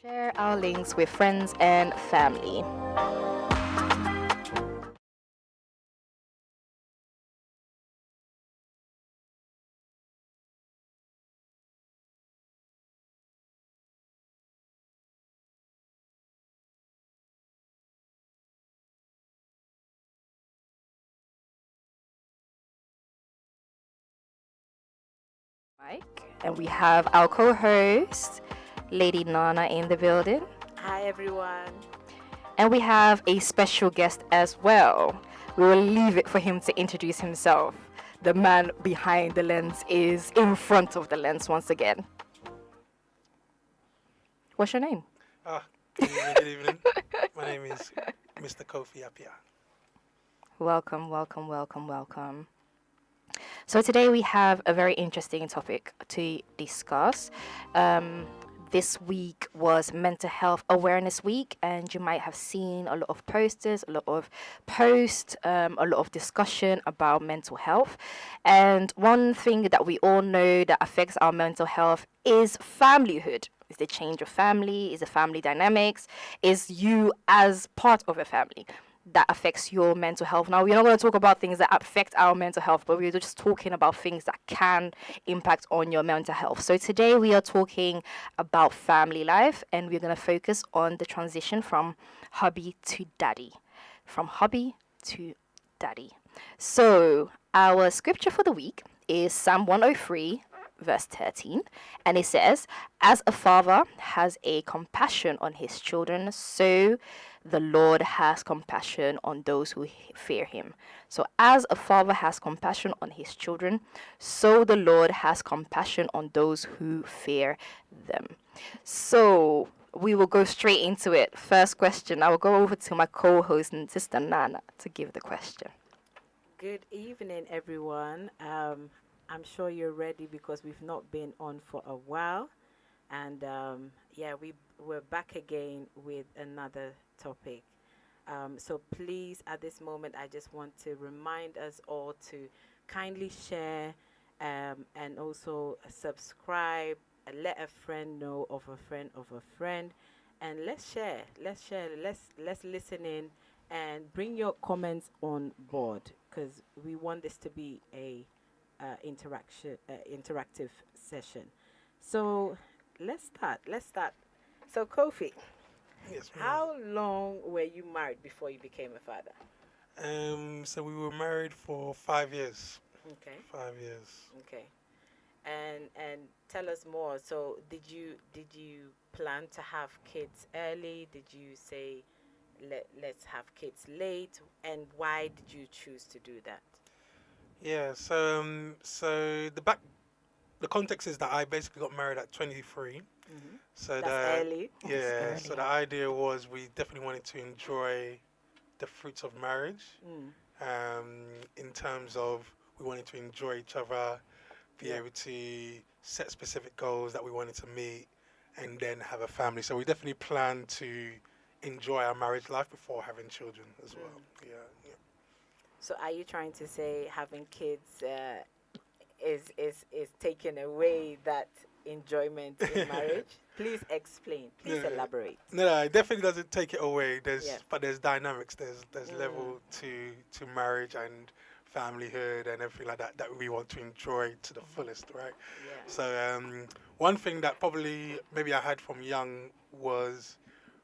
Share our links with friends and family. Mike, and we have our co-host, Lady Nana, in the building, Hi everyone. and we have a special guest as well. We will leave it for him to introduce himself. The man behind the lens is in front of the lens once again. What's your name? Good evening, good evening. My name is Mr. Kofi Apia. Welcome, welcome, welcome, welcome. So today we have a very interesting topic to discuss. This week was Mental Health Awareness Week, and you might have seen a lot of posters, a lot of posts, a lot of discussion about mental health. And one thing that we all know that affects our mental health is familyhood. Is the change of family, is the family dynamics, is you as part of a family that affects your mental health. Now, we're not going to talk about things that affect our mental health, but we're just talking about things that can impact on your mental health. So today we are talking about family life, and we're going to focus on the transition from hubby to daddy. From hubby to daddy. So our scripture for the week is Psalm 103, verse 13, and it says, "As a father has a compassion on his children, so the Lord has compassion on those who fear him." So as a father has compassion on his children, so the Lord has compassion on those who fear them. So we will go straight into it. First question, I will go over to my co-host and sister Nana to give the question. Good evening everyone. I'm sure you're ready because we've not been on for a while, and we're back again with another topic. So please, at this moment, I just want to remind us all to kindly share and also subscribe. Let a friend know of a friend of a friend, and let's share. Let's share. Let's listen in and bring your comments on board because we want this to be a interactive session. So let's start. Let's start. So Kofi, Yes, ma'am. how long were you married before you became a father? So we were married for 5 years. Okay, 5 years. okay. And tell us more. So did you plan to have kids early? Did you say let's have kids late? And why did you choose to do that? Yeah. So the context is that I basically got married at 23. Mm-hmm. So That's early. That's yeah. So early. the idea was we definitely wanted to enjoy the fruits of marriage. Mm. In terms of we wanted to enjoy each other, be Yeah. able to set specific goals that we wanted to meet, and then have a family. So we definitely plan to enjoy our marriage life before having children as well. Mm. Yeah, yeah. So are you trying to say having kids is taking away that enjoyment in marriage? Please explain. Please No, elaborate. no, it definitely doesn't take it away. Yeah. There's dynamics. There's Mm. level to marriage and familyhood and everything like that we want to enjoy to the fullest, right? Yeah. So one thing that probably maybe I had from young was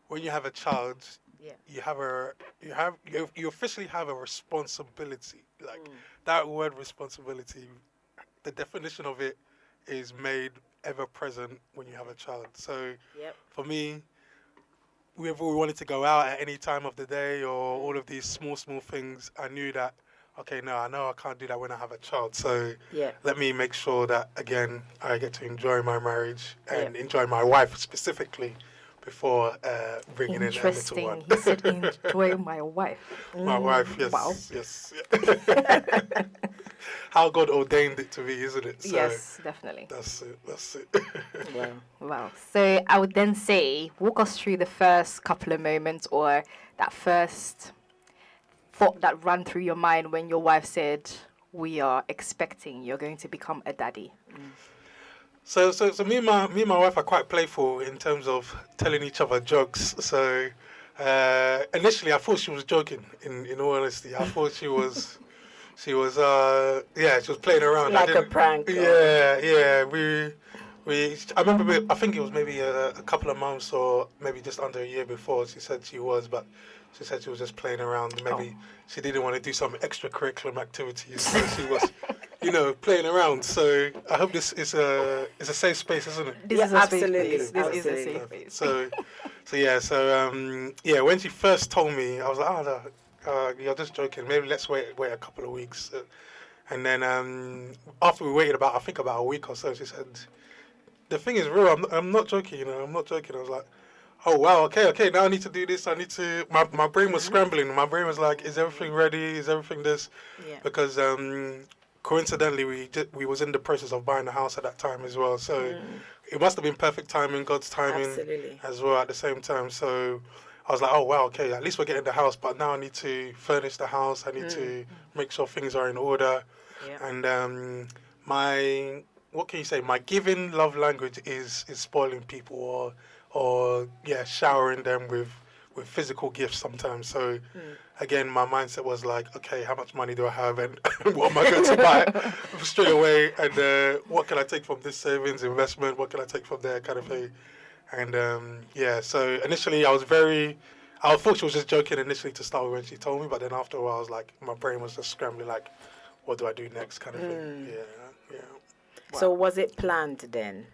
when you have a child, Yeah. you officially have a responsibility. Like Mm. that word responsibility, the definition of it is made ever present when you have a child. So Yep. for me, whenever we wanted to go out at any time of the day or all Mm. of these small things, I knew that okay, no, I know I can't do that when I have a child. So Yeah. let me make sure that again I get to enjoy my marriage Yeah. and enjoy my wife specifically before bringing in a little one. Interesting. He said, enjoy my wife. My wife, Wow. yes. Yeah. How God ordained it to be, isn't it? So Yes, definitely. that's it. Well. Wow. So I would then say, walk us through the first couple of moments or that first thought that ran through your mind when your wife said, "We are expecting you're going to become a daddy." Mm. So me and my wife are quite playful in terms of telling each other jokes. So initially, I thought she was joking. In all honesty, I thought she was playing around. I Like a didn't. prank. Yeah. I remember. I think it was maybe a couple of months or maybe just under a year before. She said she was, but she said she was just playing around. Maybe she didn't want to do some extracurricular activities, so she was, playing around. So I hope this is a safe space, isn't it? This Yeah, is a absolutely, safe space. This is a absolutely. safe space. So when she first told me, I was like, oh no, you're just joking. Maybe let's wait a couple of weeks. And then after we waited about a week or so, she said, the thing is real. I'm not joking. I'm not joking. I was like, oh wow, okay. Now I need to do this. I need to. My brain was scrambling. My brain was like, is everything ready? Is everything this? Yeah. Because coincidentally, we was in the process of buying a house at that time as well. So it must have been perfect timing, God's timing Absolutely. as well at the same time. So I was like, oh wow, okay. At least we're getting the house, but now I need to furnish the house. I need to make sure things are in order. Yeah. And my what can you say? My giving love language is spoiling people or showering them with physical gifts sometimes. So again, my mindset was like, okay, how much money do I have and what am I going to buy straight away? And what can I take from this savings investment? What can I take from there kind of thing? And so initially I thought she was just joking initially to start with when she told me, but then after a while I was like, my brain was just scrambling like, what do I do next kind of thing? Yeah. Wow. So was it planned then?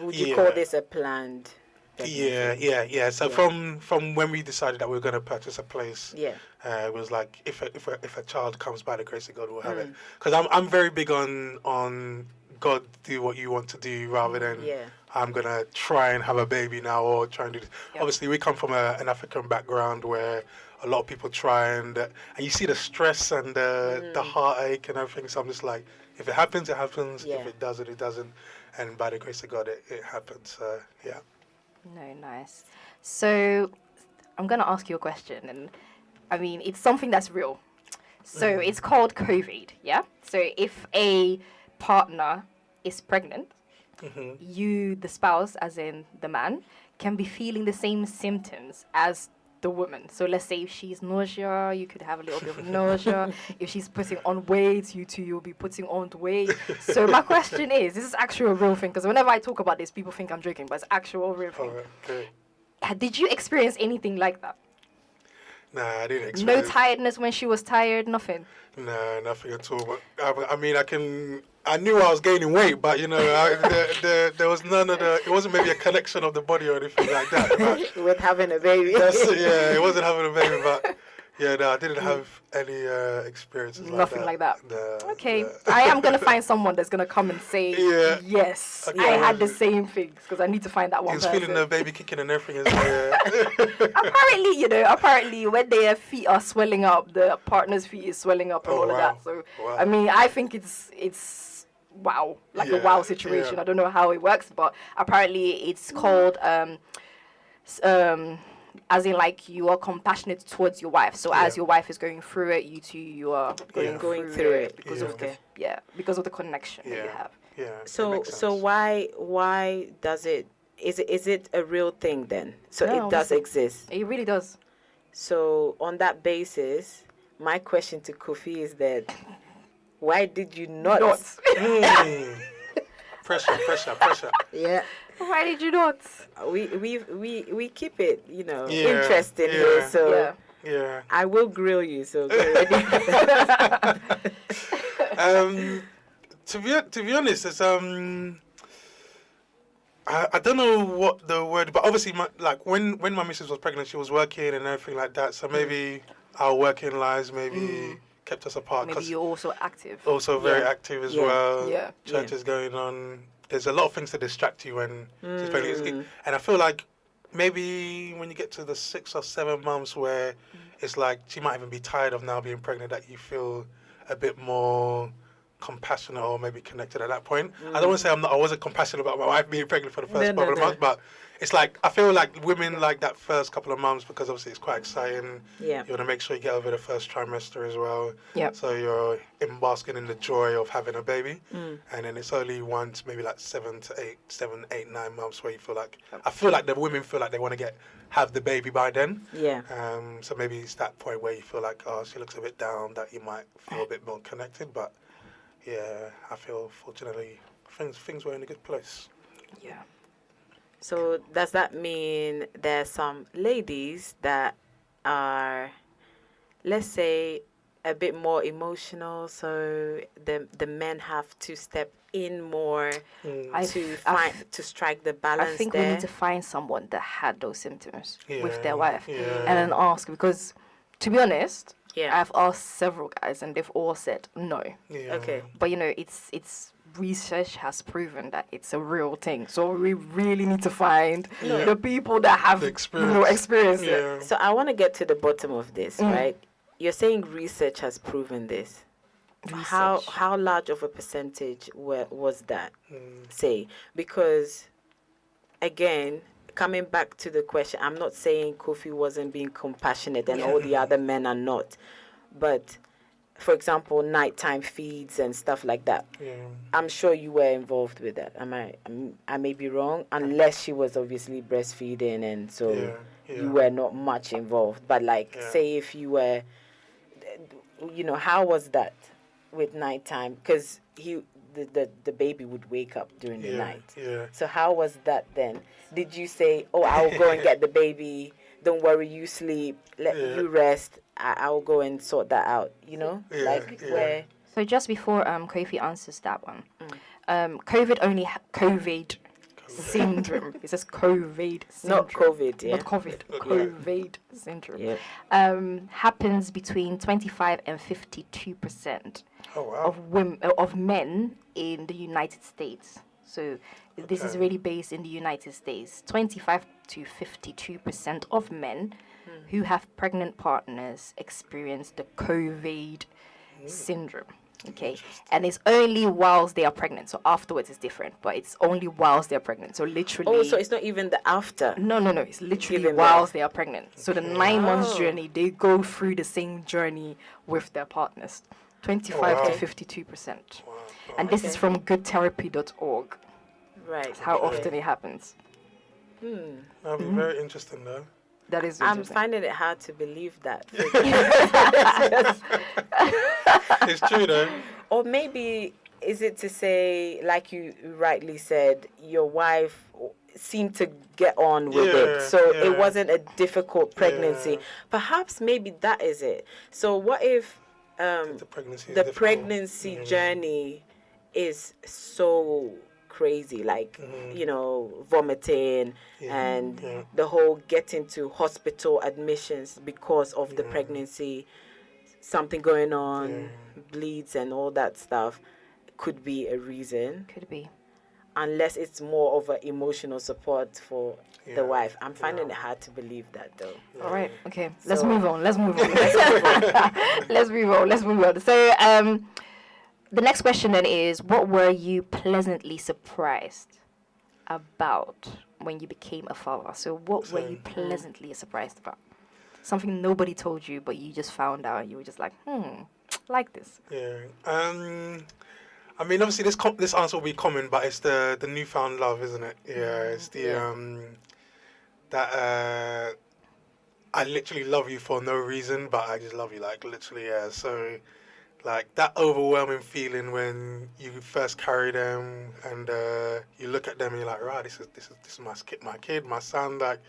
Would you call this a planned? pregnancy? Yeah. So from when we decided that we were going to purchase a place, it was like if a child comes by the grace of God, we'll have it. Because I'm very big on God do what you want to do rather than I'm gonna try and have a baby now or try and do this. Yep. Obviously, we come from an African background where a lot of people try and you see the stress and the heartache and everything. So I'm just like, if it happens, it happens. Yeah. If it doesn't, it doesn't. And by the grace of God, it happens. Yeah. No, nice. So I'm going to ask you a question. And I mean, it's something that's real. So it's called COVID, yeah? So if a partner is pregnant, you, the spouse, as in the man, can be feeling the same symptoms as the woman. So let's say if she's nausea, you could have a little bit of nausea. If she's putting on weight, you two, you'll be putting on weight. So my question is, this is actually a real thing, because whenever I talk about this, people think I'm joking, but it's actual real thing. Okay. Did you experience anything like that? Nah, I didn't No experience. tiredness when she was tired, nothing? No, nothing at all. But I mean, I knew I was gaining weight, but there was none of the. It wasn't maybe a connection of the body or anything like that. But With having a baby. that's it. Yeah, it wasn't having a baby, but no, I didn't have any experiences Nothing like that. No, Okay, no. I am going to find someone that's going to come and say, Yeah. yes, Okay. I had the same things, because I need to find that He one was person. feeling the baby kicking and everything. As well, Apparently, when their feet are swelling up, the partner's feet is swelling up and Oh, all of wow. that. So, Wow. I mean, I think it's wow, like a Yeah, wow situation. yeah. I don't know how it works, but apparently it's called as in like you are compassionate towards your wife. So as Yeah. your wife is going through it, you two, you are Yeah. Going through it. because Yeah. of because of the connection that you Yeah. have. Yeah. it So makes so sense. why does it is it a real thing then? So No, it does honestly. exist. It really does. So on that basis, my question to Kofi is that why did you not? Pressure. Yeah. Why did you not? We keep it, Yeah, interesting yeah. here. So Yeah. Yeah. I will grill you. So get ready. To be honest, it's I don't know what the word, but obviously, when my missus was pregnant, she was working and everything like that. So maybe our working lives maybe kept us apart. Maybe 'Cause you're also active. also very Yeah. active as Yeah. well. Yeah. Churches going on. There's a lot of things to distract you when she's pregnant. And I feel like maybe when you get to the 6 or 7 months where it's like she might even be tired of now being pregnant, that you feel a bit more compassionate or maybe connected at that point. I don't want to say I wasn't compassionate about my wife being pregnant for the first couple of months, but it's like I feel like women like that first couple of months because obviously it's quite exciting. Yeah. You want to make sure you get over the first trimester as well. Yep. So you're basking in the joy of having a baby, and then it's only once maybe like 7, 8, 9 months where you feel like I feel like the women feel like they want to have the baby by then. Yeah. So maybe it's that point where you feel like, oh, she looks a bit down, that you might feel a bit more connected. But yeah, I feel fortunately things were in a good place. Yeah. So does that mean there's some ladies that are, let's say, a bit more emotional, so the men have to step in more to strike the balance? I think there? we need to find someone that had those symptoms with their wife, Yeah. and then ask, because to be honest, Yeah. I've asked several guys and they've all said no. Yeah. Okay. But it's research has proven that it's a real thing. So we really need to find the people that have The experience. experienced it. Yeah. So I want to get to the bottom of this, right? You're saying research has proven this. How large of a percentage was that? Say, because again, coming back to the question, I'm not saying Kofi wasn't being compassionate and all the other men are not, but for example, nighttime feeds and stuff like that. Yeah. I'm sure you were involved with that. I may be wrong, unless she was obviously breastfeeding, and so you were not much involved. But like, say if you were, how was that with nighttime? Because the baby would wake up during the night. Yeah. So how was that then? Did you say, "Oh, I'll go and get the baby. Don't worry, you sleep. Let you rest. I'll go and sort that out." Where. So just before Kofi answers that one, COVID syndrome. It says COVID syndrome. Not COVID, yeah. Not COVID. COVID syndrome. Yeah. Happens between 25 and 52% Oh wow. of men in the United States. So this is really based in the United States. 25 to 52% of men who have pregnant partners experience the COVID syndrome. Okay, and it's only whilst they are pregnant. So afterwards it's different, but it's only whilst they're pregnant. So literally. Oh, so it's not even the after. No. It's literally Giving whilst they are pregnant. So the 9 months journey, they go through the same journey with their partners. 25 to 52%. Wow. And this is from goodtherapy.org. Right. That's how often it happens. That'd be very interesting though. That is I'm interesting. finding it hard to believe that. It's true though. Or maybe, is it to say, like you rightly said, your wife seemed to get on with it. So it wasn't a difficult pregnancy. Yeah. Perhaps maybe that is it. So what if The pregnancy. the pregnancy journey is so crazy, like vomiting and the whole getting to hospital admissions because of the pregnancy, something going on, bleeds and all that stuff, could be a reason. Could be. Unless it's more of an emotional support for the wife. I'm finding it hard to believe that though. All right. Okay. Let's So- move on. Let's move on. Let's move on. So, the next question then is, what were you pleasantly surprised about when you became a father? So, what were you pleasantly surprised about? Something nobody told you, but you just found out, and you were just like, like this. Yeah. I mean, obviously, this answer will be common, but it's the newfound love, isn't it? Yeah. It's the that I literally love you for no reason, but I just love you, like literally. Yeah. So, like that overwhelming feeling when you first carry them and you look at them and you're like, right, this is my kid, my son. Like,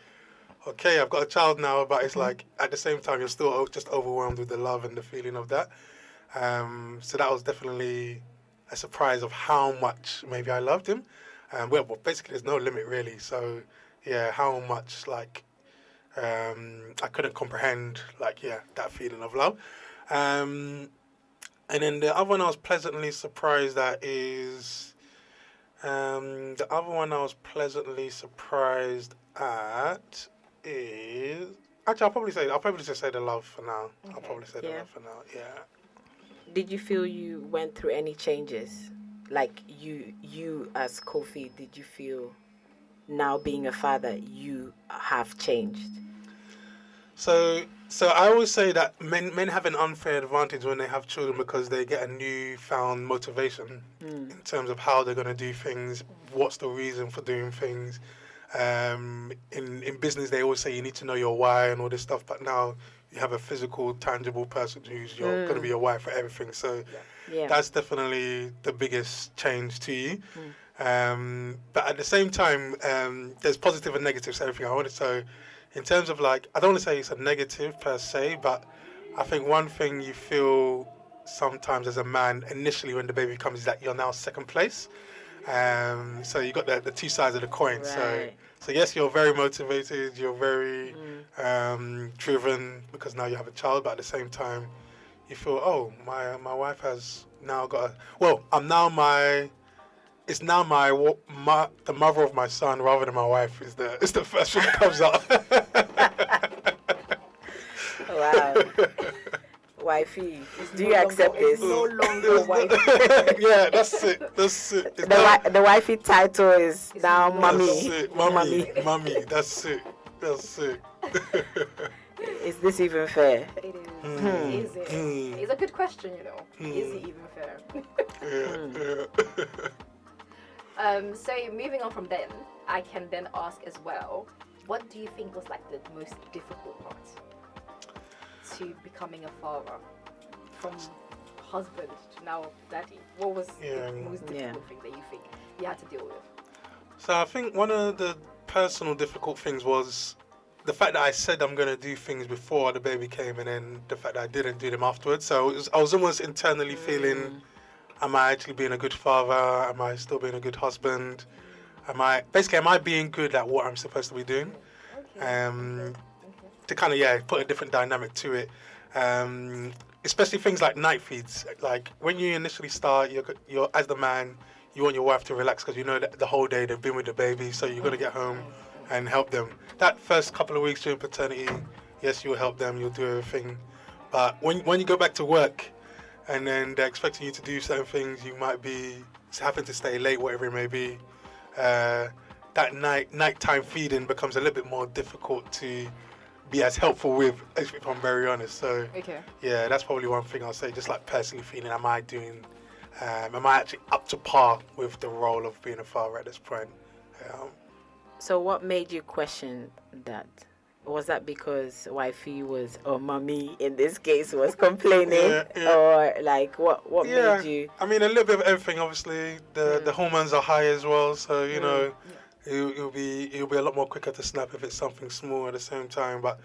okay, I've got a child now, but it's like at the same time you're still just overwhelmed with the love and the feeling of that. So that was definitely a surprise of how much maybe I loved him. Well, basically there's no limit really. So yeah, how much like I couldn't comprehend that feeling of love. And then the other one I was pleasantly surprised at is actually I'll probably just say the love for now. I'll probably say the love for now. Yeah. did you feel you went through any changes? Like you as Kofi, did you feel now being a father, you have changed? So I always say that men have an unfair advantage when they have children because they get a newfound motivation in terms of how they're going to do things, what's the reason for doing things. In business, they always say you need to know your why and all this stuff, but now you have a physical, tangible person who's going to be your why for everything. So that's definitely the biggest change to you. But at the same time, there's positive and negatives to everything. I wanted to. In terms of like, I don't want to say it's a negative per se, but I think one thing you feel sometimes as a man initially when the baby comes is that you're now second place. So you got the two sides of the coin. Right. So yes, you're very motivated, you're very driven because now you have a child, but at the same time, you feel, oh, my wife has now got it's now the mother of my son rather than my wife is the first thing that comes up. Wow. Wifey, do you accept this? It's no longer wifey. Yeah, that's it. The wifey title is now mommy. That's it. Mommy. That's it. Is this even fair? It is. Is it? It's a good question, Is it even fair? So moving on from then, I can then ask as well, what do you think was like the most difficult part to becoming a father, from husband to now daddy? What was the most difficult thing that you think you had to deal with? So I think one of the personal difficult things was the fact that I said I'm going to do things before the baby came, and then the fact that I didn't do them afterwards. So I was almost internally feeling, am I actually being a good father? Am I still being a good husband? Am I being good at what I'm supposed to be doing? To kind of put a different dynamic to it. Especially things like night feeds. Like when you initially start, you're as the man, you want your wife to relax because you know that the whole day they've been with the baby, so you're going to get home and help them. That first couple of weeks during paternity, yes, you'll help them, you'll do everything. But when you go back to work and then they're expecting you to do certain things, you might be having to stay late, whatever it may be. That nighttime feeding becomes a little bit more difficult to be as helpful with, if I'm very honest. So yeah, that's probably one thing I'll say. Just like personally feeling, am I actually up to par with the role of being a father at this point? So what made you question that? Was that because wifey or mommy in this case was complaining, or like what made you? I mean, a little bit of everything. Obviously, the hormones are high as well, so you'll be a lot more quicker to snap if it's something small at the same time. But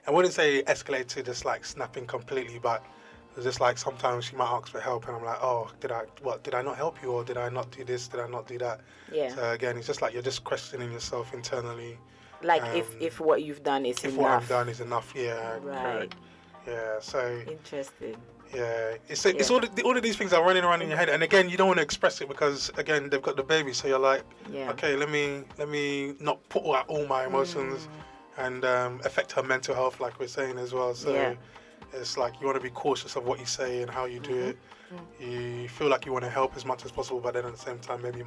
I wouldn't say it escalated to just like snapping completely, but it was just like sometimes she might ask for help, and I'm like, oh, did I not help you, or did I not do this? Did I not do that? Yeah. So again, it's just like you're just questioning yourself internally. Like if what you've done is enough. If what I've done is enough, right. Correct. Yeah, so... Interesting. Yeah, it's all of these things are running around in your head, and again, you don't want to express it because, again, they've got the baby, so you're like, okay, let me not put out all my emotions and affect her mental health, like we're saying as well, so it's like you want to be cautious of what you say and how you do it. You feel like you want to help as much as possible, but then at the same time, maybe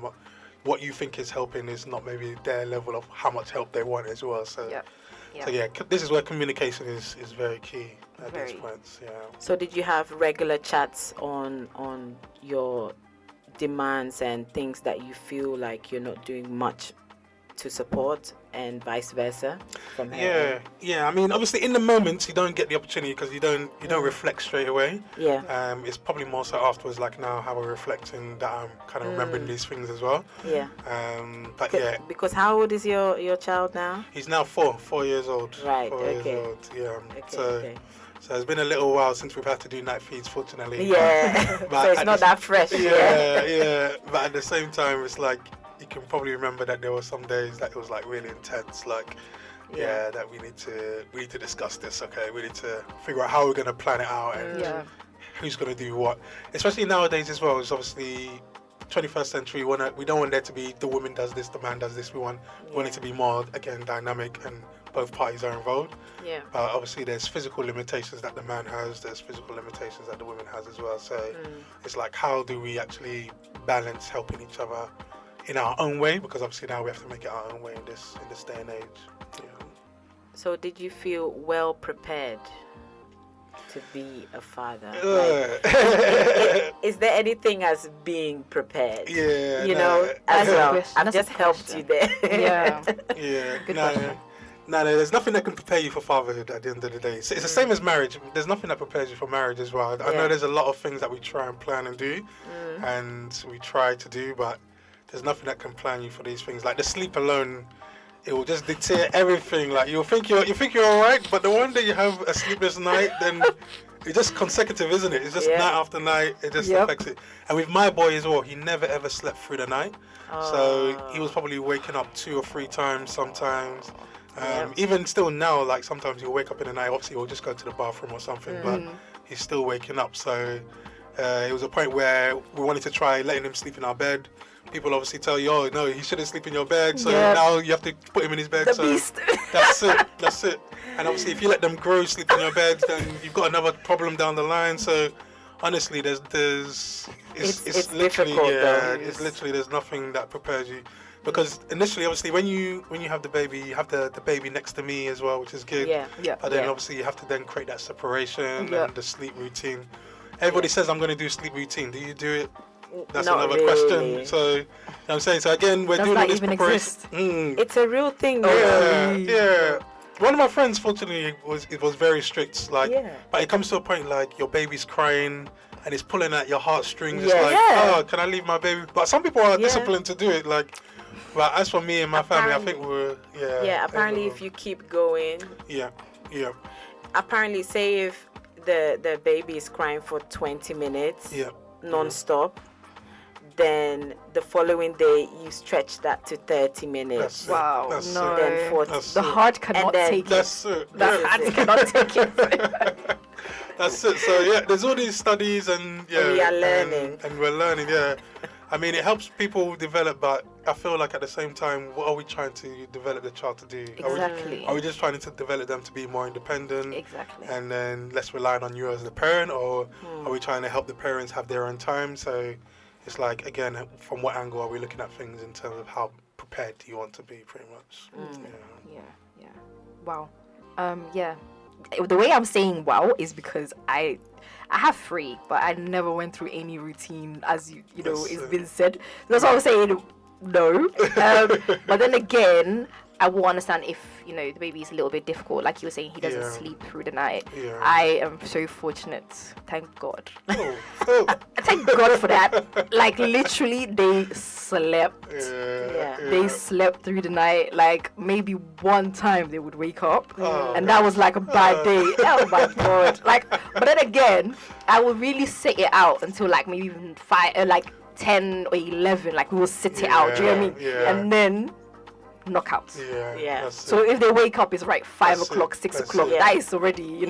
what you think is helping is not maybe their level of how much help they want as well. So, this is where communication is very key at these points. Yeah. So did you have regular chats on your demands and things that you feel like you're not doing much to support, and vice versa from here? Yeah. I mean, obviously, in the moment, you don't get the opportunity because you don't reflect straight away. Yeah. It's probably more so afterwards, like now, how we're reflecting that I'm kind of remembering these things as well. Yeah. But because how old is your child now? He's now 4 years old. Right. 4 years old. Yeah. So it's been a little while since we've had to do night feeds, fortunately. Yeah. But so it's not that fresh. Yeah. But at the same time, it's like, you can probably remember that there were some days that it was like really intense, like that we need to discuss this. Okay, we need to figure out how we're going to plan it out and who's going to do what. Especially nowadays as well. It's obviously 21st century. We don't want there to be the woman does this, the man does this. We want it to be more, again, dynamic and both parties are involved. Yeah. But obviously there's physical limitations that the man has, there's physical limitations that the woman has as well. So it's like, how do we actually balance helping each other in our own way? Because obviously now we have to make it our own way in this day and age. Yeah. So did you feel well prepared to be a father? Is there anything as being prepared? Yeah. You know, as well. question. I've That's a just helped you there. Yeah. Yeah. Good question. No, there's nothing that can prepare you for fatherhood at the end of the day. It's the same as marriage. There's nothing that prepares you for marriage as well. I know there's a lot of things that we try and plan and do, and we try to do, but there's nothing that can plan you for these things. Like the sleep alone, it will just dictate everything. Like you think you're all right, but the one day you have a sleepless night, then it's just consecutive, isn't it? It's just night after night. It just affects it. And with my boy as well, he never ever slept through the night, so he was probably waking up 2 or 3 times sometimes. Even still now, like sometimes he'll wake up in the night. Obviously, he'll just go to the bathroom or something, but he's still waking up. So it was a point where we wanted to try letting him sleep in our bed. People obviously tell you, oh no, he shouldn't sleep in your bed. So now you have to put him in his bed. Beast. That's it. And obviously, if you let them grow sleep in your bed, then you've got another problem down the line. So honestly, it's literally it's literally there's nothing that prepares you. Because initially, obviously, when you have the baby, you have the baby next to me as well, which is good. But then obviously you have to then create that separation and the sleep routine. Everybody says, I'm going to do sleep routine. Do you do it? That's Not another really. question. So, you know what I'm saying? So again, we're doing all this preparation. It's a real thing. Yeah. One of my friends, fortunately, was very strict. Like, but it comes to a point like your baby's crying and it's pulling at your heartstrings. It's like, oh, can I leave my baby? But some people are disciplined to do it. Like, but as for me and my family, I think we're apparently, if you keep going. Yeah. Apparently, say if the baby is crying for 20 minutes. Non-stop, then the following day you stretch that to 30 minutes. Wow. No. Then 40. The heart cannot take it. That's it. The heart cannot take it. That's it. So there's all these studies and we are learning. And we're learning. I mean, it helps people develop, but I feel like at the same time, what are we trying to develop the child to do? Exactly. Are we just trying to develop them to be more independent? Exactly. And then less reliant on you as the parent, or are we trying to help the parents have their own time? So it's like, again, from what angle are we looking at things in terms of how prepared do you want to be, pretty much? Yeah. Wow. The way I'm saying wow is because I have 3, but I never went through any routine, as you know, it's been said. That's why I'm saying no. But then again, I will understand if, the baby is a little bit difficult. Like you were saying, he doesn't sleep through the night. I am so fortunate. Thank God. Thank God for that. Like, literally, they slept. They slept through the night. Like, maybe one time they would wake up. And that was like a bad day. Oh, my God. Like, but then again, I will really sit it out until, like, maybe even 10 or 11. Like, we will sit it out. Do you know what I mean? And then knockouts. So if they wake up, it's right 5 o'clock, 6 o'clock. That is already,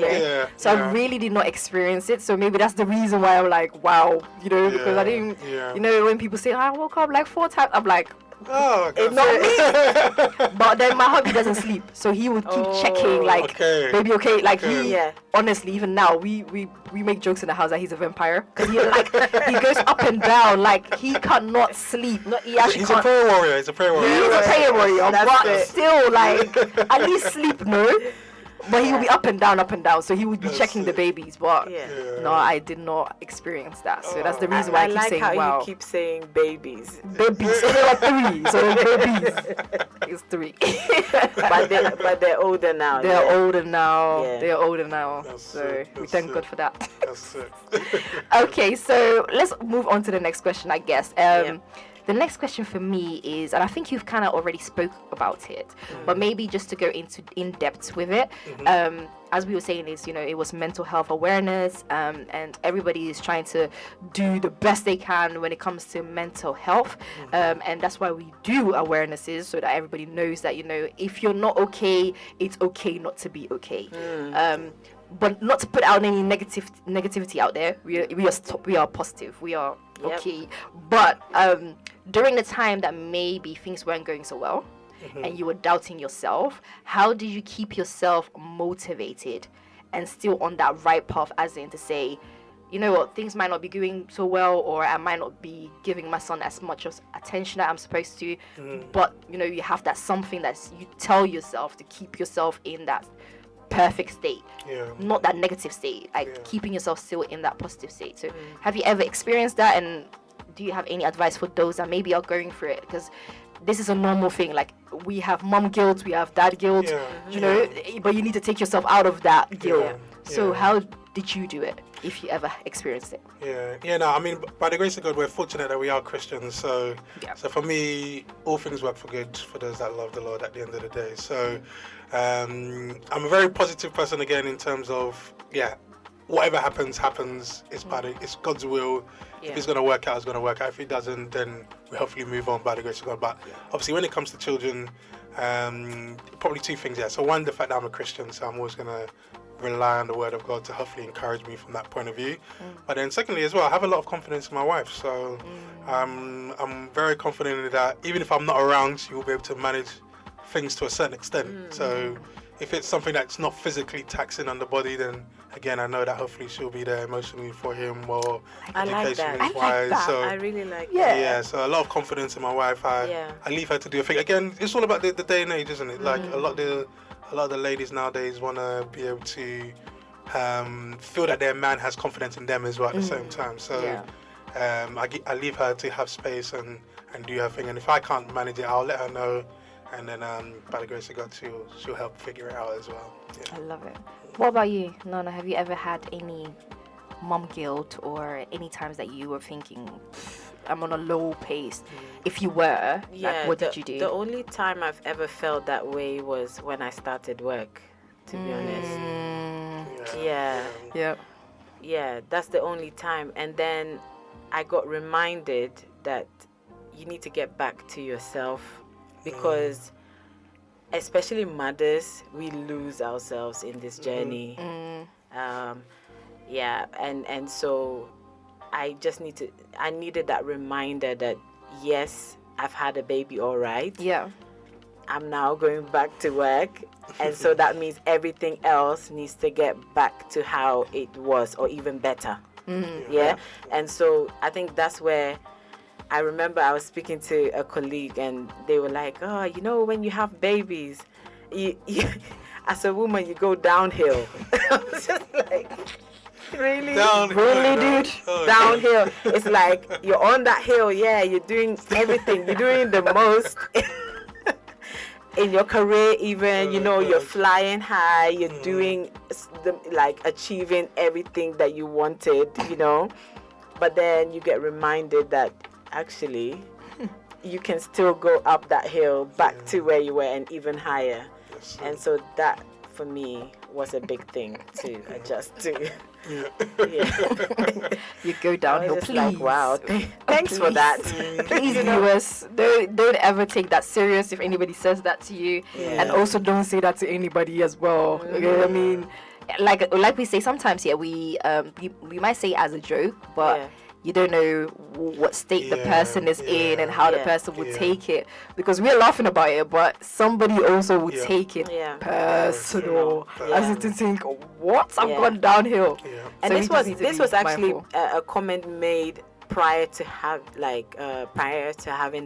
So I really did not experience it. So maybe that's the reason why I'm like, wow, because I didn't, when people say, I woke up like 4 times, I'm like, it's not me. But then my hubby doesn't sleep, so he would keep checking, like, baby, okay, like he honestly, even now we make jokes in the house that he's a vampire, because he goes up and down, like he cannot sleep. He's a prayer warrior. He's a prayer warrior. But still, like, at least sleep, no. But he would be up and down, so he would be checking the babies. But no, I did not experience that. So that's the reason why I keep saying wow. I like how you keep saying babies. Babies, so there are 3. So babies, it's 3. but they're older now. They're older now. So we thank God for that. That's it. Okay, so let's move on to the next question, I guess. The next question for me is, and I think you've kind of already spoke about it, but maybe just to go into in depth with it, as we were saying, is it was mental health awareness, and everybody is trying to do the best they can when it comes to mental health, and that's why we do awarenesses, so that everybody knows that if you're not okay, it's okay not to be okay. But not to put out any negativity out there. We are positive. We are okay. But during the time that maybe things weren't going so well, and you were doubting yourself, how did you keep yourself motivated and still on that right path, as in to say, you know what, things might not be going so well, or I might not be giving my son as much of attention that I'm supposed to, but you know, you have that something that you tell yourself to keep yourself in that perfect state, not that negative state, like keeping yourself still in that positive state. So have you ever experienced that, and do you have any advice for those that maybe are going through it? Because this is a normal thing. Like, we have mom guilt, we have dad guilt, you know, but you need to take yourself out of that guilt. So how did you do it, if you ever experienced it? No, I mean, by the grace of God, we're fortunate that we are Christians. So for me, all things work for good for those that love the Lord at the end of the day. So I'm a very positive person again, in terms of, whatever happens, it's God's will. If it's going to work out, it's going to work out. If it doesn't, then we hopefully move on by the grace of God. But obviously, when it comes to children, probably two things. So one, the fact that I'm a Christian, so I'm always going to rely on the word of God to hopefully encourage me from that point of view. But then secondly as well, I have a lot of confidence in my wife. So I'm very confident in that even if I'm not around, she will be able to manage things to a certain extent. So if it's something that's not physically taxing on the body, then again, I know that hopefully she'll be there emotionally for him, or education-wise. So I really like that. So a lot of confidence in my wife. I leave her to do a thing. Again, it's all about the day and age, isn't it? Like a lot of the ladies nowadays want to be able to feel that their man has confidence in them as well at the same time. So I leave her to have space and do her thing. And if I can't manage it, I'll let her know. And then by the grace of God, she'll help figure it out as well. I love it. What about you, Nana? Have you ever had any mom guilt, or any times that you were thinking, I'm on a low pace? If you were, like, what did you do? The only time I've ever felt that way was when I started work, to be honest. Yeah, that's the only time. And then I got reminded that you need to get back to yourself, because especially mothers, we lose ourselves in this journey. And so I needed that reminder that yes, I've had a baby, all right. I'm now going back to work, and so that means everything else needs to get back to how it was, or even better. And so I think that's where I remember I was speaking to a colleague, and they were like, oh, you know, when you have babies, you as a woman, you go downhill. I was just like, really? Really, dude? Downhill. It's like, you're on that hill, you're doing everything. You're doing the most in your career even, you're flying high. You're doing, achieving everything that you wanted, But then you get reminded that actually you can still go up that hill back to where you were and even higher. And so that for me was a big thing to adjust to. You go downhill, please. Like, wow, thanks for that. Please, viewers, don't ever take that serious if anybody says that to you, and also don't say that to anybody as well. Okay? I mean, like we say sometimes, we might say it as a joke, but you don't know what state the person is in and how the person would take it, because we're laughing about it, but somebody also would take it personal, as if to think, what? I've gone downhill. And so this was actually a comment made prior to having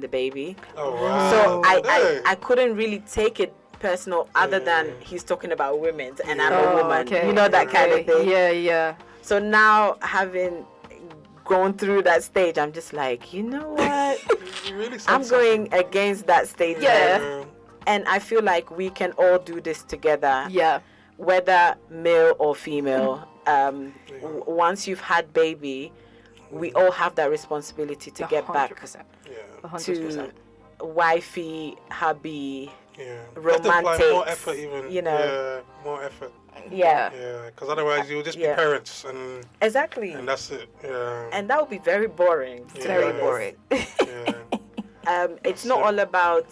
the baby. Oh, wow. So I couldn't really take it personal, other than he's talking about women and I'm a woman, that kind of thing. So now, having gone through that stage, I'm just like, you know what? I'm going against that stage. And I feel like we can all do this together. Whether male or female. Once you've had baby, we all have that responsibility to get back 100%. to wifey, hubby, romantic. More effort, even. More effort. Because otherwise you'll just be parents, and exactly, and that's it. And that would be very boring. Very boring. It's not all about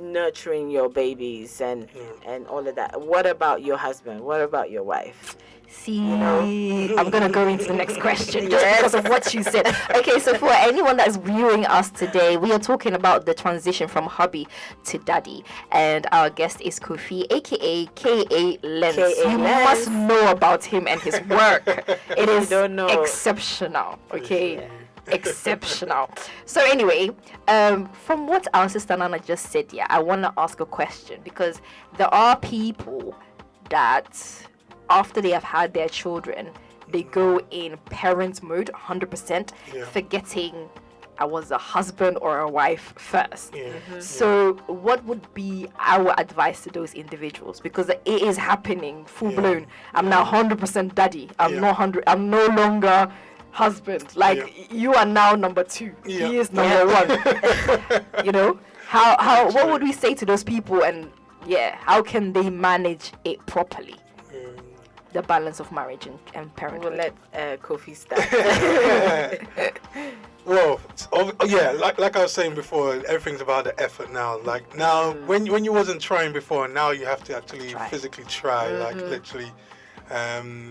nurturing your babies and all of that. What about your husband? What about your wife? See, I'm going to go into the next question just because of what you said. Okay, so for anyone that's viewing us today, we are talking about the transition from hubby to daddy. And our guest is Kofi, aka K.A. Lens. K.A. You Lens. must know about him and his work. It is don't know. exceptional, okay? Exceptional. So anyway, from what our sister Nana just said, I want to ask a question, because there are people that after they have had their children, they go in parent mode 100%, forgetting I was a husband or a wife first. So what would be our advice to those individuals? Because it is happening full blown. I'm now 100% daddy. I'm I'm no longer husband. Like you are now number 2. He is number 1. You know? How what would we say to those people, and how can they manage it properly? The balance of marriage and parenthood. We'll let Kofi start. Well, like I was saying before, everything's about the effort now. Like now, when you wasn't trying before, now you have to actually physically try, like literally.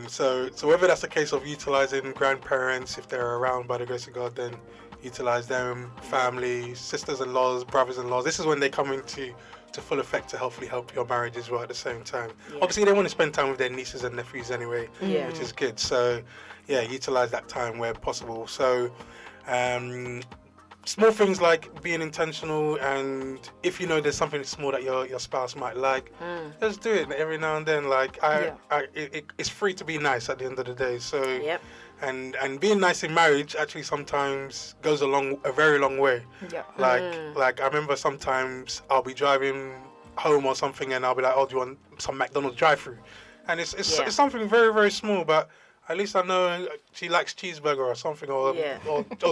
So whether that's a case of utilizing grandparents, if they're around by the grace of God, then utilize them, family, sisters-in-laws, brothers-in-laws. This is when they come into full effect to hopefully help your marriage as well at the same time. Obviously, they want to spend time with their nieces and nephews anyway, which is good. So, utilize that time where possible. So, small things like being intentional, and if you know there's something small that your spouse might like, just do it every now and then. Like, it's free to be nice at the end of the day. So, and being nice in marriage actually sometimes goes a very long way. Like I remember sometimes I'll be driving home or something, and I'll be like, oh, do you want some McDonald's drive-through? And it's something very, very small, but at least I know she likes cheeseburger or something, or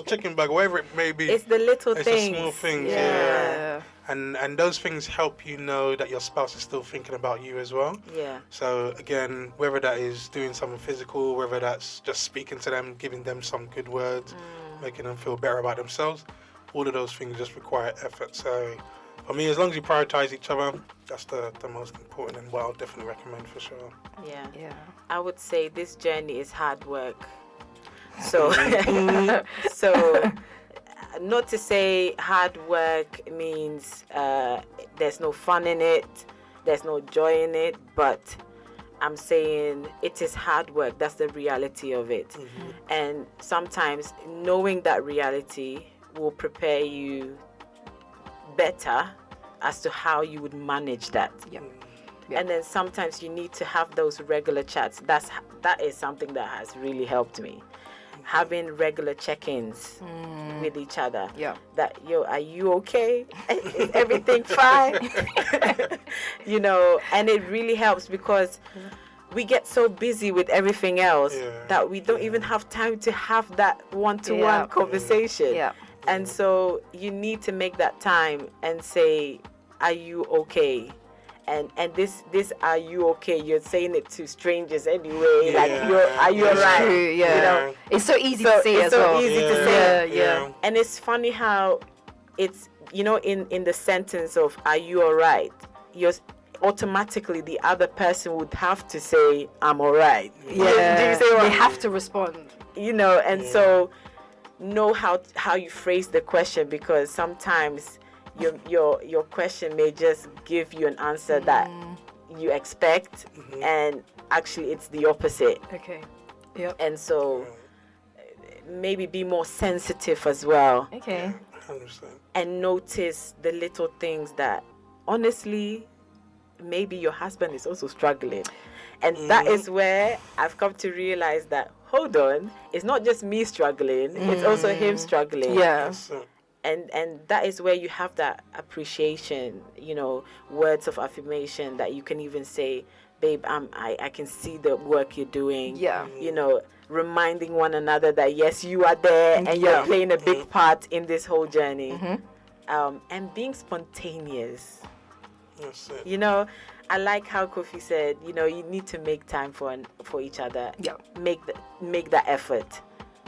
chicken burger, whatever it may be. It's the little things. It's the small things, And those things help you know that your spouse is still thinking about you as well. So again, whether that is doing something physical, whether that's just speaking to them, giving them some good words, making them feel better about themselves, all of those things just require effort. So for me, as long as you prioritize each other, that's the most important, and what I'll definitely recommend for sure. I would say this journey is hard work. So so not to say hard work means there's no fun in it, there's no joy in it, but I'm saying it is hard work. That's the reality of it. And sometimes knowing that reality will prepare you better as to how you would manage that. And then sometimes you need to have those regular chats. That is something that has really helped me. Having regular check-ins with each other. That, are you okay? Is everything fine? And it really helps, because we get so busy with everything else that we don't even have time to have that one-to-one conversation. And so you need to make that time and say, are you okay? And this are you okay? You're saying it to strangers anyway. Are you alright? True, it's so easy to say as well. Easy to say. And it's funny how it's in the sentence of "Are you alright?" You're automatically the other person would have to say "I'm alright." Do you say what? They have to respond. And so know how you phrase the question, because sometimes your question may just give you an answer that you expect, and actually it's the opposite. And so maybe be more sensitive as well. 100%. And notice the little things that honestly maybe your husband is also struggling. And that is where I've come to realize that, hold on, it's not just me struggling, it's also him struggling. And that is where you have that appreciation, words of affirmation that you can even say, babe, I can see the work you're doing. Reminding one another that, yes, you are there and you're playing a big part in this whole journey. And being spontaneous. That's it. I like how Kofi said, you need to make time for each other. Make that effort.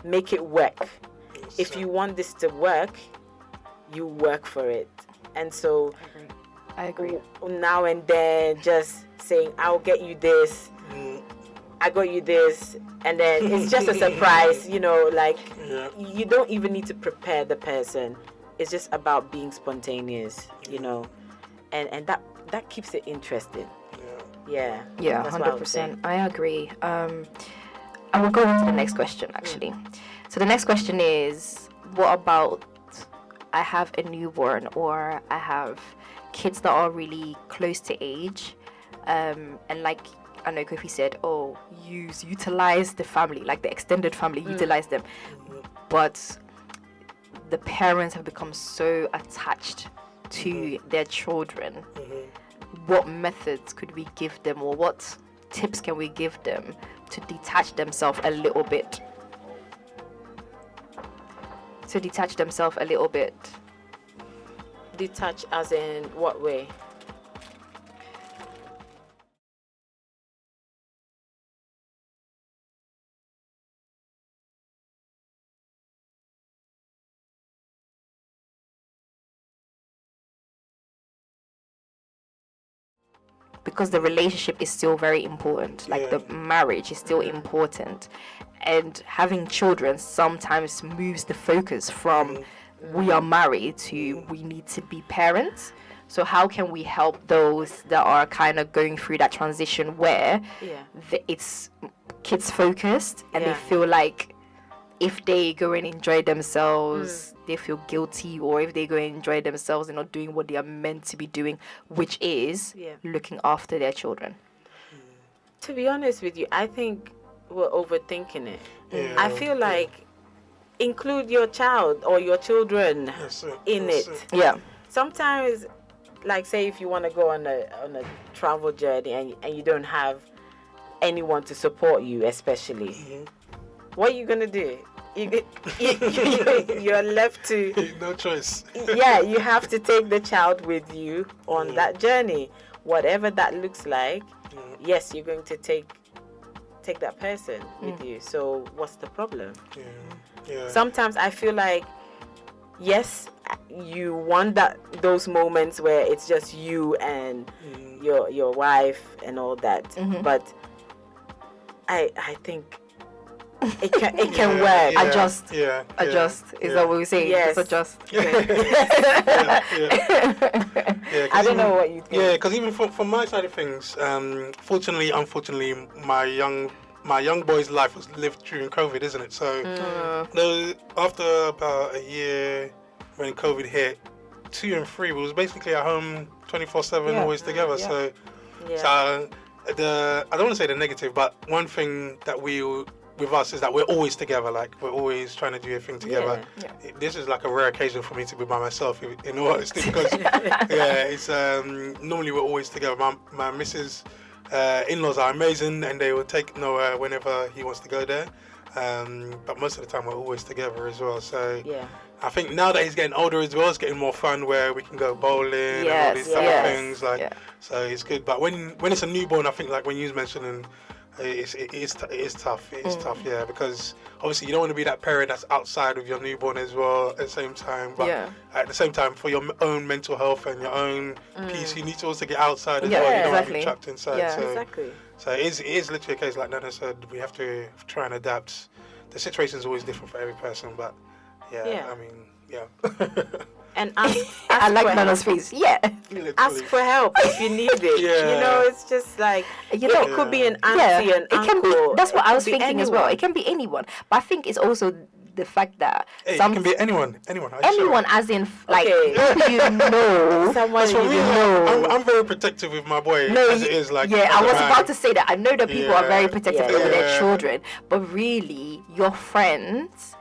Make it work. If you want this to work, you work for it. And so I agree. Now and then just saying, I'll get you this, I got you this, and then it's just a surprise, like Yeah. you don't even need to prepare the person. It's just about being spontaneous, and that keeps it interesting. Yeah. Yeah, that's what I would say. 100%. I agree. I will go on to the next question, actually. So the next question is, what about I have a newborn, or I have kids that are really close to age, and like I know Kofi said, utilize the family, like the extended family, utilize them, but the parents have become so attached to their children. What methods could we give them, or what tips can we give them to detach themselves a little bit? Detach as in what way? Because the relationship is still very important, like the marriage is still important, and having children sometimes moves the focus from we are married to we need to be parents. So how can we help those that are kind of going through that transition where it's kids focused, and they feel like if they go and enjoy themselves, they feel guilty, or if they go and enjoy themselves, they're not doing what they are meant to be doing, which is looking after their children. To be honest with you, I think we're overthinking it. I feel like include your child or your children in it. Yeah. Sometimes, like say if you want to go on a travel journey and you don't have anyone to support you, especially, what are you gonna do? You're left to no choice. You have to take the child with you on that journey, whatever that looks like. Yes, you're going to take that person with you. So what's the problem? Sometimes I feel like, yes, you want those moments where it's just you and your wife and all that, but I think it can work. Adjust. Is that what we say? Yes. Just adjust. I don't know what you think. Yeah, because even from my side of things, fortunately, unfortunately, my young boy's life was lived during COVID, isn't it? So after about a year when COVID hit, 2 and 3, we was basically at home 24/7, always together. So I don't want to say the negative, but one thing that with us is that we're always together. Like we're always trying to do everything together. This is like a rare occasion for me to be by myself, in all honesty, because it's normally we're always together. My missus in-laws are amazing, and they will take Noah whenever he wants to go there. But most of the time we're always together as well. So I think now that he's getting older as well, it's getting more fun where we can go bowling and all these type of things. So it's good. But when it's a newborn, I think like when you was mentioning, it is tough. It is tough, because obviously you don't want to be that parent that's outside of your newborn as well at the same time. But at the same time, for your own mental health and your own peace, you need to also get outside as well. You don't want to be trapped inside. So it is literally a case, like Nana said, we have to try and adapt. The situation is always different for every person, but I mean, And ask I like for Nana's help. face. Ask for help if you need it. It's just like it could be an auntie, an uncle. That's what I was thinking anyone. as well. It can be anyone, but I think it's also the fact that it can be anyone. As in like who you know, someone for you me, know. I'm very protective with my boy. As it is, like I was about to say that. I know that people are very protective over their Yeah. children, but really, your friends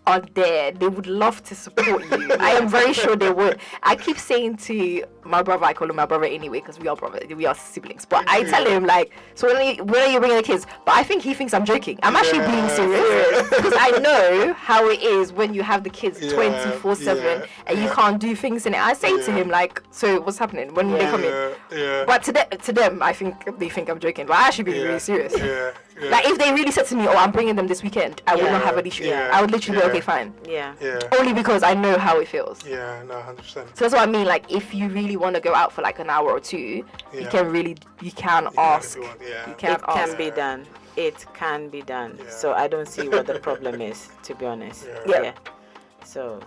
are there. They would love to support you. I am very sure they would. I keep saying to my brother, I call him my brother anyway because we are brothers, we are siblings. But I tell him like, so when are you bringing the kids? But I think he thinks I'm joking. I'm actually being serious because I know how it is when you have the kids 24/7 and you can't do things in it. I say to him like, so what's happening when they come in? But to them, I think they think I'm joking. But I actually being really serious. Like if they really said to me, "Oh, I'm bringing them this weekend," I would not have an issue. I would literally be okay, fine. Yeah. Yeah. Only because I know how it feels. Yeah. No, 100%. So that's what I mean. Like, if you really want to go out for like an hour or two, you Yeah. can ask. If you want, yeah. You can It can ask. be done. It can be done. Yeah. So I don't see what the problem is, to be honest. Yeah. Yeah. So,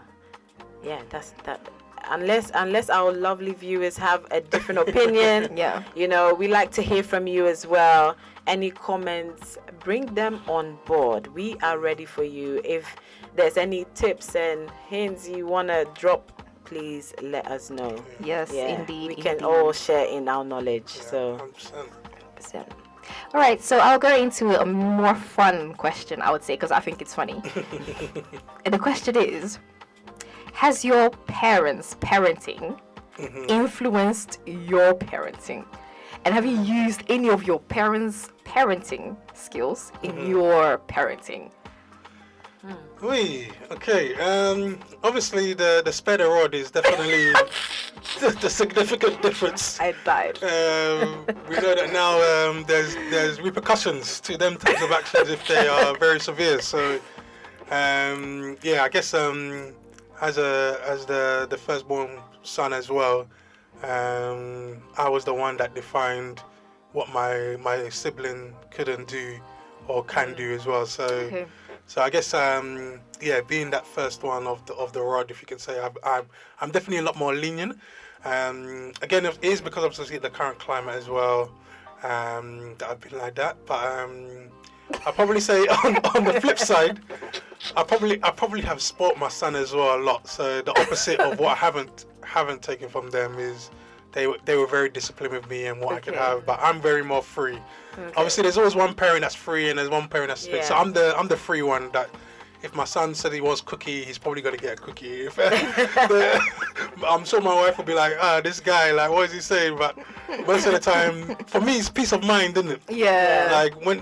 yeah, that's that. Unless our lovely viewers have a different opinion, Yeah. you know, we like to hear from you as well. Any comments, bring them on board. We are ready for you. If there's any tips and hints you want to drop, please let us know. Yes, Yeah, indeed. we can indeed. all share in our knowledge. Yeah, So 100%. All right, so I'll go into a more fun question, I would say, because I think it's funny. And the question is, has your parents' parenting influenced your parenting? And have you used any of your parents' parenting skills in your parenting? Okay. Obviously, the spider rod is definitely the significant difference. I died. We know that now there's repercussions to them types of actions if they are very severe. So, yeah, I guess as the firstborn son as well, I was the one that defined what my sibling couldn't do or can do as well. So. Okay. So I guess yeah, being that first one of the rod, if you can say, I'm definitely a lot more lenient. Again, it is because obviously the current climate as well that I've been like that. But I probably say on the flip side, I probably have spoilt my son as well a lot. So the opposite of what I haven't taken from them is they were very disciplined with me and what I could Okay. have, but I'm very more free. Okay. Obviously, there's always one parent that's free and there's one parent that's strict. So Yeah. I'm the free one. That if my son said he wants cookie, he's probably gonna get a cookie. I'm sure my wife will be like, this guy, like, what is he saying? But most of the time, for me, it's peace of mind, isn't it? Yeah. Like when,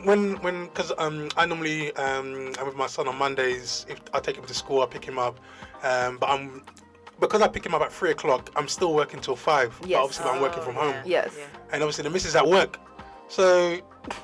because I normally I'm with my son on Mondays. If I take him to school, I pick him up. But because I pick him up at 3:00, I'm still working till 5. Yes. But obviously, I'm working from home. Yes. Yeah. And obviously the missus at work. So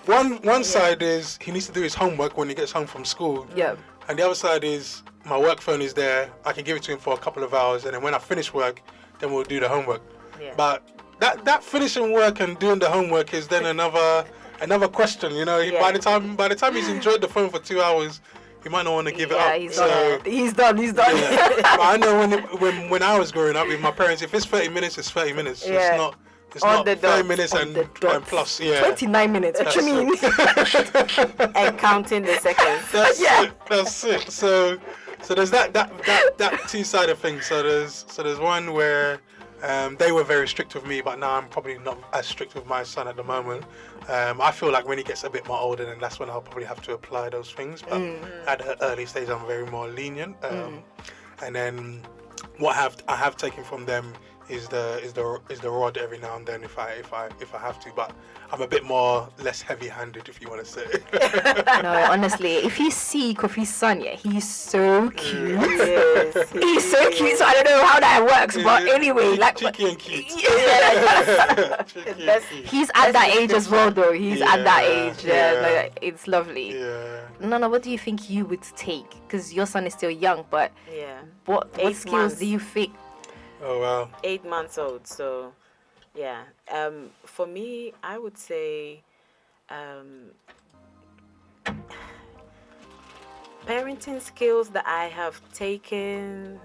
one side is he needs to do his homework when he gets home from school. Yeah. And the other side is my work phone is there. I can give it to him for a couple of hours, and then when I finish work, then we'll do the homework. Yeah. But that finishing work and doing the homework is then another question. You know, Yeah. by the time he's enjoyed the phone for 2 hours, he might not want to give it Yeah, up. he's So, done. He's done. He's done. yeah. But I know when I was growing up with my parents, if it's 30 minutes, it's 30 minutes. Yeah. It's On not the 30 dot. minutes On and the dot. plus. Yeah. 29 minutes. What you mean? And counting the seconds. That's it. So there's that two-sided thing. So there's one where they were very strict with me, but now I'm probably not as strict with my son at the moment. I feel like when he gets a bit more older, then that's when I'll probably have to apply those things. But at the early stage, I'm very more lenient. And then what I have taken from them is the rod every now and then if I have to, but I'm a bit less heavy-handed, if you want to say. No, honestly, if you see Kofi's son, yeah, he's so cute. Yes, He's so cute, so I don't know how that works, but anyway, like, cheeky and cute. yeah, Cheeky That's- and cute. he's at that age as well, though. He's at that Yeah, age. Yeah, yeah. like, it's lovely. Yeah. Nana, what do you think you would take? Because your son is still young, but Yeah. what 8 skills months. do you think? Oh wow. 8 months old. So, yeah. For me, I would say, parenting skills that I have taken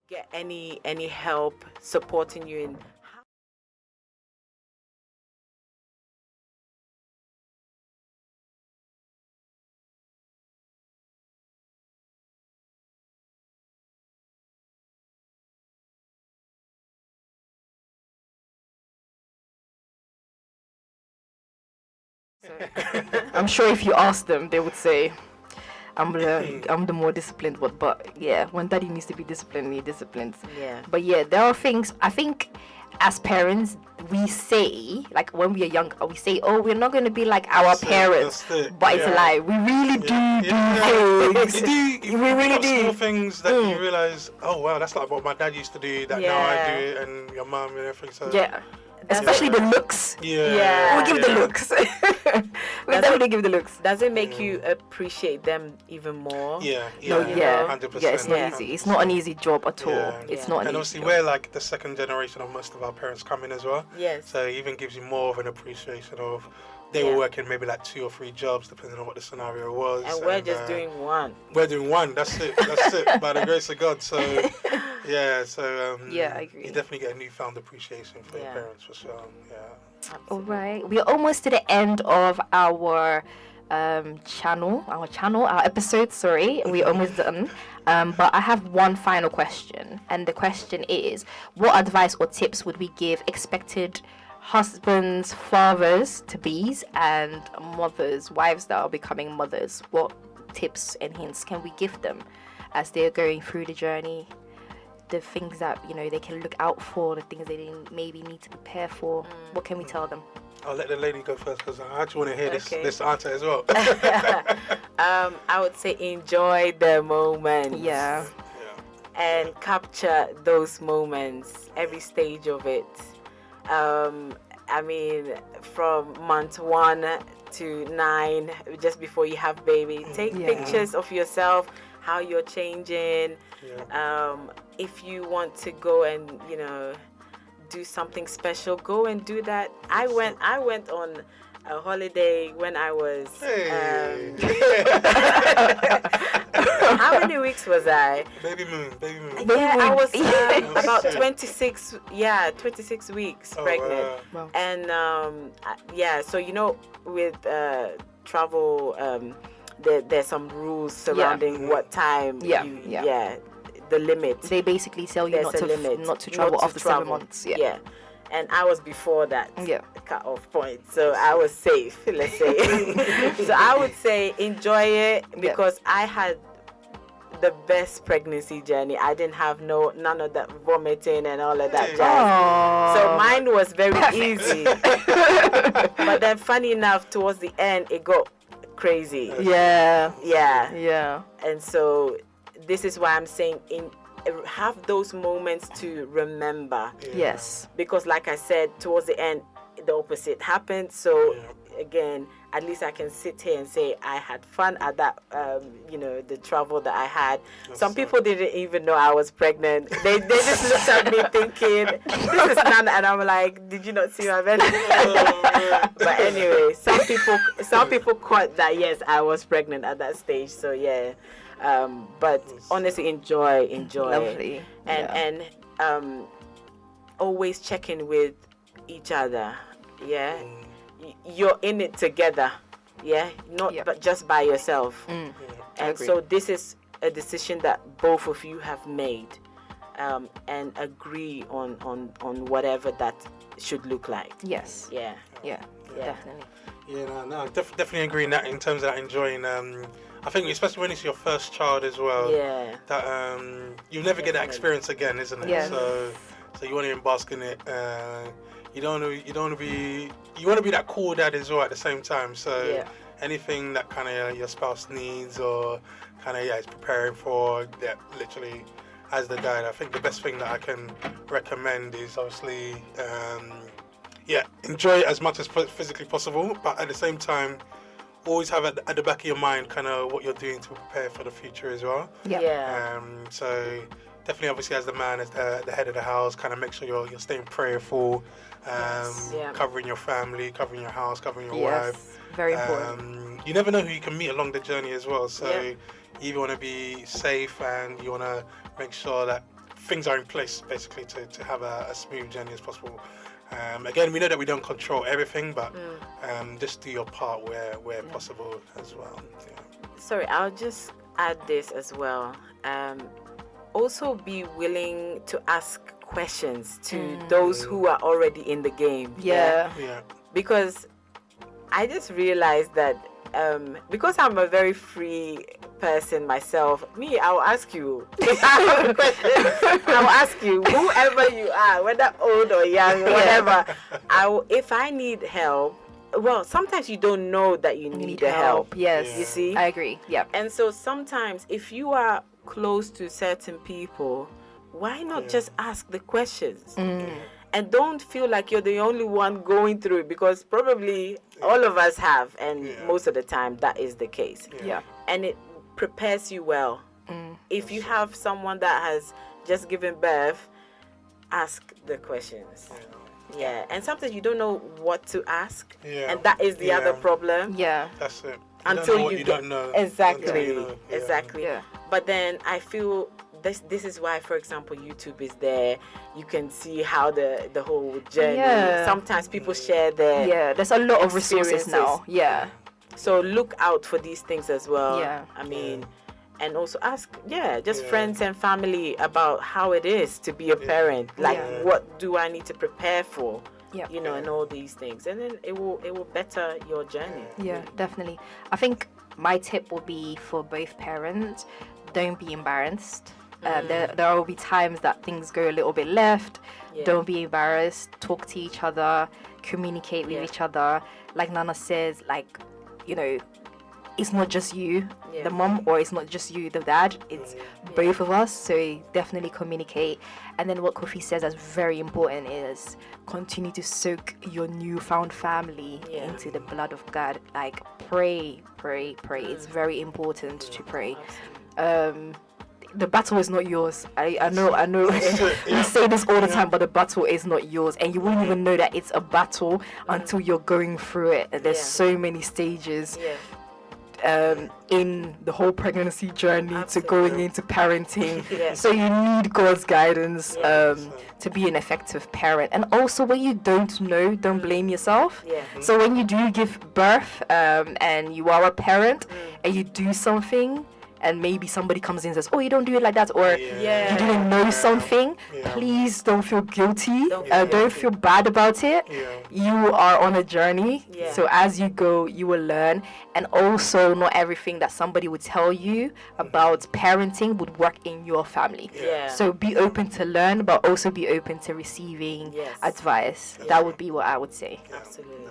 get any help supporting you in how I'm sure if you ask them, they would say, I'm the more disciplined one. But yeah, when daddy needs to be disciplined, he disciplines. yeah. But yeah, there are things I think as parents we say, like when we are young, we say, oh, we're not going to be like our That's it, parents. that's it, But it's a yeah. lie. We really do things. You We really got do. small things that you realize, oh wow, that's like what my dad used to do. That now I Yeah. do it, and your mum and everything. So Yeah. Especially the looks. Yeah. We give the looks. We definitely give the looks. Does it make you appreciate them even more? Yeah, No, yeah, yeah. 100%. Yeah, it's not Yeah. easy. It's not an easy job at all. Yeah. It's Yeah. not an And easy obviously, job. we're like the second generation of most of our parents coming as well. Yes. So it even gives you more of an appreciation of they Yeah. were working maybe like 2 or 3 jobs depending on what the scenario was. And we're just doing one. We're doing one. That's it. That's it. By the grace of God. So yeah. So Yeah, I agree. You definitely get a newfound appreciation for your Yeah. parents for sure. Yeah. All right, we are almost to the end of our our episode. Sorry, we're almost done. But I have one final question, and the question is: what advice or tips would we give expected husbands, fathers to be's, and mothers, wives that are becoming mothers? What tips and hints can we give them as they're going through the journey? The things that they can look out for, the things they maybe need to prepare for. What can we tell them? I'll let the lady go first because I actually want to hear Okay. this answer as well. I would say enjoy the moment. Yeah. And capture those moments, every stage of it. I mean, from month 1 to 9, just before you have baby, take Yeah. pictures of yourself, how you're changing. Yeah. If you want to go and do something special, go and do that. I went on a holiday when I was Hey. how many weeks was I? Baby moon. Yeah, I was Oh, about shit. 26 weeks Oh, pregnant. Wow. And so with travel, there's some rules surrounding what time. Yeah. The limit. They basically tell you There's not a to limit, not to travel not to after 7 travel. months. Yeah. And I was before that Yeah. cut-off point, so I was safe. Let's say. So I would say enjoy it because I had the best pregnancy journey. I didn't have none of that vomiting and all of that Hey. jazz. Aww. So mine was very easy. But then funny enough, towards the end it got crazy. Yeah. Yeah. And so this is why I'm saying have those moments to remember. Yes. Because like I said, towards the end the opposite happened. So Yeah. again, at least I can sit here and say I had fun at that the travel that I had. Some people didn't even know I was pregnant. They just looked at me thinking this is Nana, and I'm like, did you not see my belly? But anyway, some people caught that yes, I was pregnant at that stage. So yeah. But honestly, enjoy Lovely. and always check in with each other. Yeah, you're in it together. Yeah, not but just by yourself. I And agree. so this is a decision that both of you have made, and agree on whatever that should look like. Yes. Yeah. Yeah. Definitely. Yeah, no, definitely agree in that in terms of that enjoying. I think especially when it's your first child as well. Yeah. That you'll never get that Definitely. experience again, isn't it? Yes. So you want to bask in it. You want to be that cool dad as well at the same time. So Yeah. anything that kind of your spouse needs or kind of is preparing for, literally as the dad, I think the best thing that I can recommend is obviously enjoy it as much as physically possible, but at the same time always have at the back of your mind kind of what you're doing to prepare for the future as well. Yeah. Yeah. So definitely, obviously, as the man, as the head of the house, kind of make sure you're staying prayerful, Yeah. covering your family, covering your house, covering your Yes. wife. Very important. You never know who you can meet along the journey as well. So Yeah. you want to be safe and you want to make sure that things are in place basically to have a smooth journey as possible. Again, we know that we don't control everything, but just do your part where possible as well. Yeah. Sorry, I'll just add this as well. Also be willing to ask questions to those who are already in the game. Yeah. Because I just realized that because I'm a very free person myself, I'll ask you. If I have a question, I'll ask you, whoever you are, whether old or young, whatever. If I need help, well, sometimes you don't know that you need the help. Yes. You see? I agree. Yeah. And so sometimes if you are close to certain people, why not just ask the questions? And don't feel like you're the only one going through it, because probably all of us have, and most of the time that is the case. Yeah. And it prepares you well. If you have someone that has just given birth, ask the questions. Yeah. And sometimes you don't know what to ask. Yeah. And that is the other problem. Yeah. That's it. Until you don't know. Exactly. Yeah. Exactly. Yeah. But then I feel this is why, for example, YouTube is there. You can see how the whole journey. Yeah. Sometimes people share their there's a lot of resources now. Yeah. So look out for these things as well. Yeah. I mean, and also ask, friends and family about how it is to be a parent. Like, what do I need to prepare for? Yeah. You know, and all these things, and then it will better your journey. Yeah, definitely. I think my tip will be for both parents: don't be embarrassed. There will be times that things go a little bit left. Yeah. Don't be embarrassed. Talk to each other. Communicate with each other. Like Nana says, like, it's not just you, the mom, or it's not just you, the dad. It's both of us. So definitely communicate. And then what Kofi says is very important is continue to soak your newfound family into the blood of God. Like pray. It's very important to pray. The battle is not yours. I know. We say this all the time, but the battle is not yours, and you won't even know that it's a battle until you're going through it. And there's so many stages in the whole pregnancy journey to going into parenting. So you need God's guidance to be an effective parent. And also, when you don't know, don't blame yourself. So when you do give birth and you are a parent and you do something, and maybe somebody comes in and says, oh, you don't do it like that, or you didn't know something, please don't feel guilty. Don't feel bad about it. You are on a journey. So as you go, you will learn. And also, not everything that somebody would tell you about parenting would work in your family. So be open to learn, but also be open to receiving advice. That would be what I would say. Absolutely.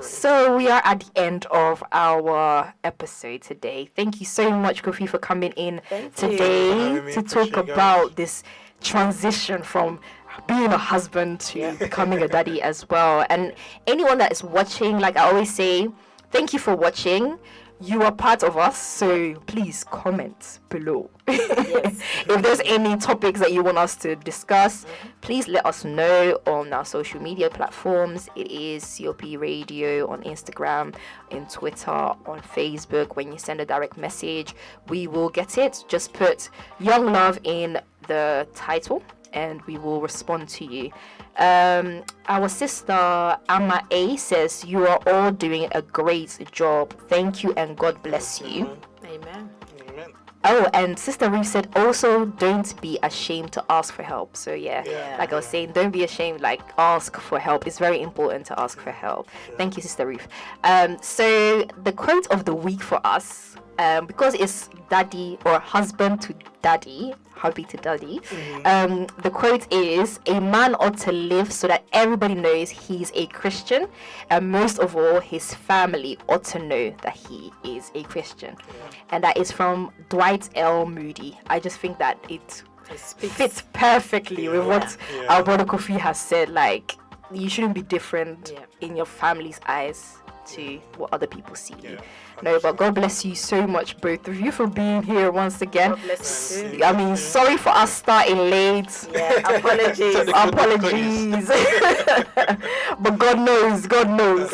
So we are at the end of our episode today. Thank you so much, Kofi, for coming in today to talk about this transition from being a husband to becoming a daddy as well. And anyone that is watching, like I always say, thank you for watching. You are part of us, so please comment below. If there's any topics that you want us to discuss, please let us know on our social media platforms. It is COP Radio on Instagram, on Twitter, on Facebook. When you send a direct message, we will get it. Just put Young Love in the title and we will respond to you. Our sister Amma A says, you are all doing a great job. Thank you and God bless you. Amen. Oh, and Sister Ruth said, also don't be ashamed to ask for help. So like I was saying, don't be ashamed, like ask for help. It's very important to ask for help. Thank you, Sister Ruth. So the quote of the week for us, because it's daddy or husband to daddy, hubby to daddy, the quote is, a man ought to live so that everybody knows he's a Christian, and most of all his family ought to know that he is a Christian. And that is from Dwight L. Moody. I just think that it fits perfectly with what our brother Kofi has said. Like, you shouldn't be different in your family's eyes to what other people see you. Yeah, No, but God bless you so much, both of you, for being here once again. God bless you too. I mean, sorry for us starting late. Yeah, apologies. Apologies. But God knows. God knows.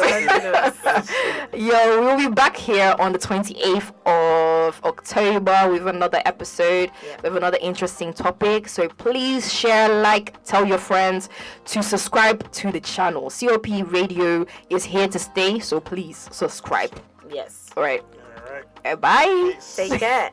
Yo, we'll be back here on the 28th of October with another episode, with another interesting topic. So please share, like, tell your friends to subscribe to the channel. COP Radio is here to stay, so please subscribe. Yes. All right. All right. Bye. Peace. Take care.